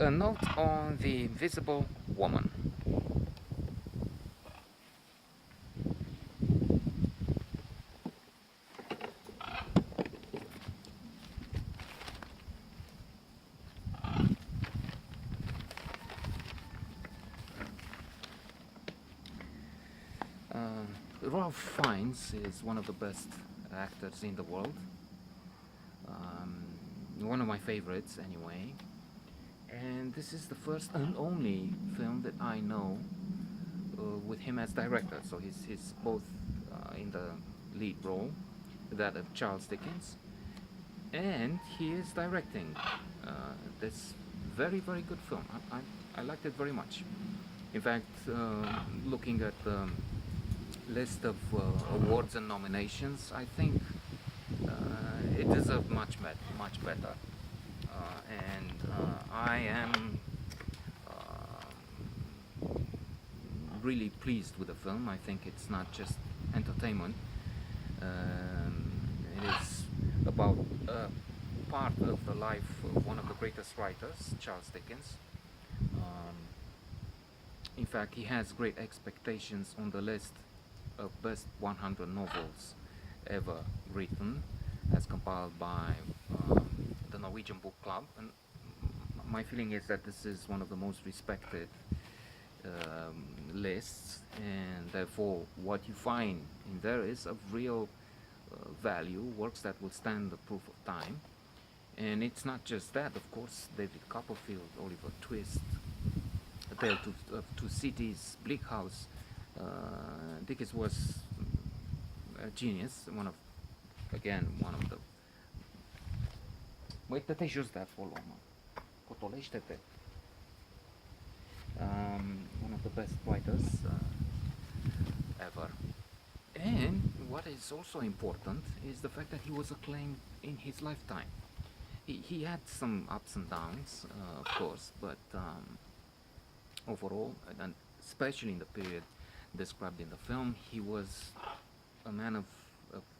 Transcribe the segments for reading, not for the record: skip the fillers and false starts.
A note on the Invisible Woman. Ralph Fiennes is one of the best actors in the world. One of my favorites, anyway. And this is the first and only film that I know with him as director. So he's both in the lead role, that of Charles Dickens, and he is directing this very good film. I liked it very much. In fact, looking at the list of awards and nominations, I think it deserved much better. And I am really pleased with the film. I think it's not just entertainment. It is about part of the life of one of the greatest writers, Charles Dickens. Um, in fact, he has great expectations on the list of best 100 novels ever written, as compiled by the Norwegian Book Club. And my feeling is that this is one of the most respected lists, and therefore what you find in there is of real value, works that will stand the proof of time. And it's not just that, of course. David Copperfield, Oliver Twist, A Tale of Two Cities, Bleak House. Dickens was a genius, one of the... Uite-te jos de acolo, mă. Cotolește-te. One of the best writers ever. And what is also important is the fact that he was acclaimed in his lifetime. He had some ups and downs, of course, but overall, and especially in the period described in the film, he was a man of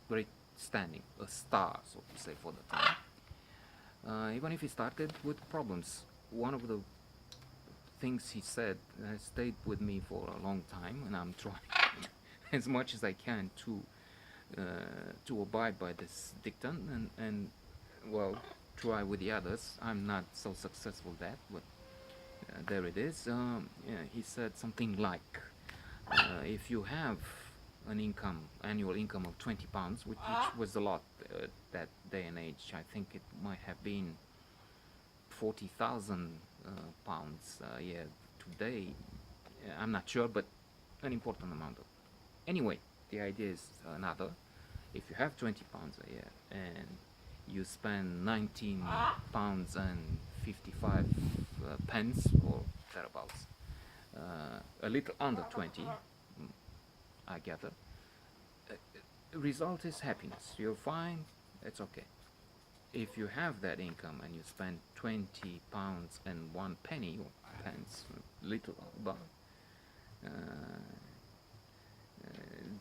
great standing, a star, so to say, for the time. Even if he started with problems, one of the things he said has stayed with me for a long time, and I'm trying as much as I can to abide by this dictum and well, try with the others. I'm not so successful at that, but there it is. Yeah, he said something like, if you have an annual income of £20, which was a lot that day and age. I think it might have been 40,000 pounds a year today. I'm not sure, but an important amount of. Anyway, the idea is another. If you have £20 a year and you spend £19 and 55 pence or thereabouts, a little under 20, I gather. Result is happiness. You're fine, it's okay. If you have that income and you spend £20 and 1 penny or pence, little above,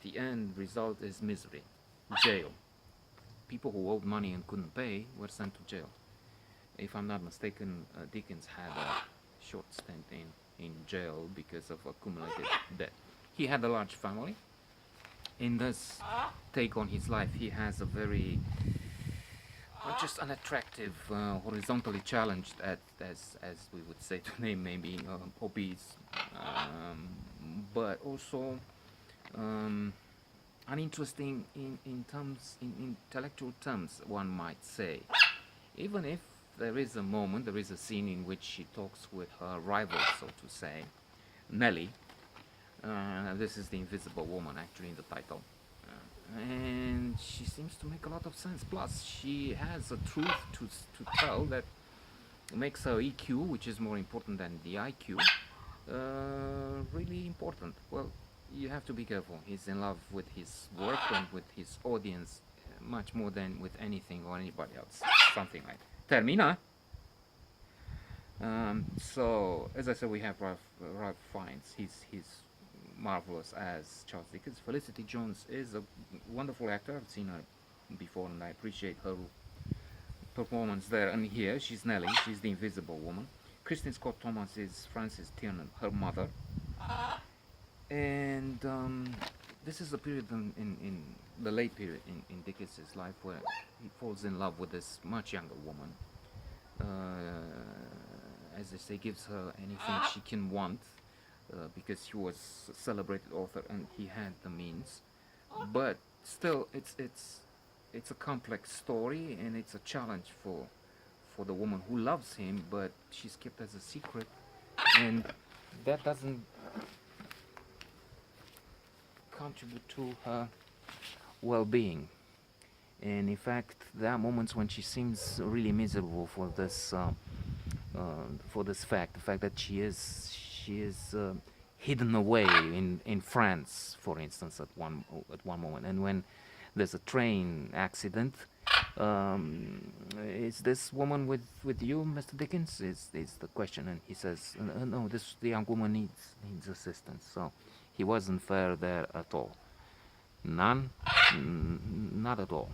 the end result is misery, jail. People who owed money and couldn't pay were sent to jail. If I'm not mistaken, Dickens had a short stint in jail because of accumulated debt. He had a large family. In this take on his life, he has a very, not just unattractive, horizontally challenged, as we would say today, maybe obese, but also uninteresting in intellectual terms, one might say. Even if there is a scene in which she talks with her rival, so to say, Nellie. This is the Invisible Woman, actually, in the title. And she seems to make a lot of sense. Plus, she has a truth to tell that makes her EQ, which is more important than the IQ, really important. Well, you have to be careful. He's in love with his work and with his audience much more than with anything or anybody else. Something like that. Termina. So, as I said, we have Ralph Fiennes. He's marvelous as Charles Dickens. Felicity Jones is a wonderful actor. I've seen her before, and I appreciate her performance there and here. She's Nellie. She's the Invisible Woman. Christine Scott Thomas is Frances Tiernan, her mother, and this is a period in the late period in Dickens's life where he falls in love with this much younger woman. As they say, gives her anything she can want because he was a celebrated author and he had the means. But still, it's a complex story and it's a challenge for the woman who loves him, but she's kept as a secret, and that doesn't contribute to her well-being. And in fact, there are moments when she seems really miserable for this fact, the fact that she is hidden away in France, for instance, at one moment. And when there's a train accident, is this woman with you, Mr. Dickens? Is the question, and he says, no, the young woman needs assistance. So he wasn't fair there at all. None, not at all.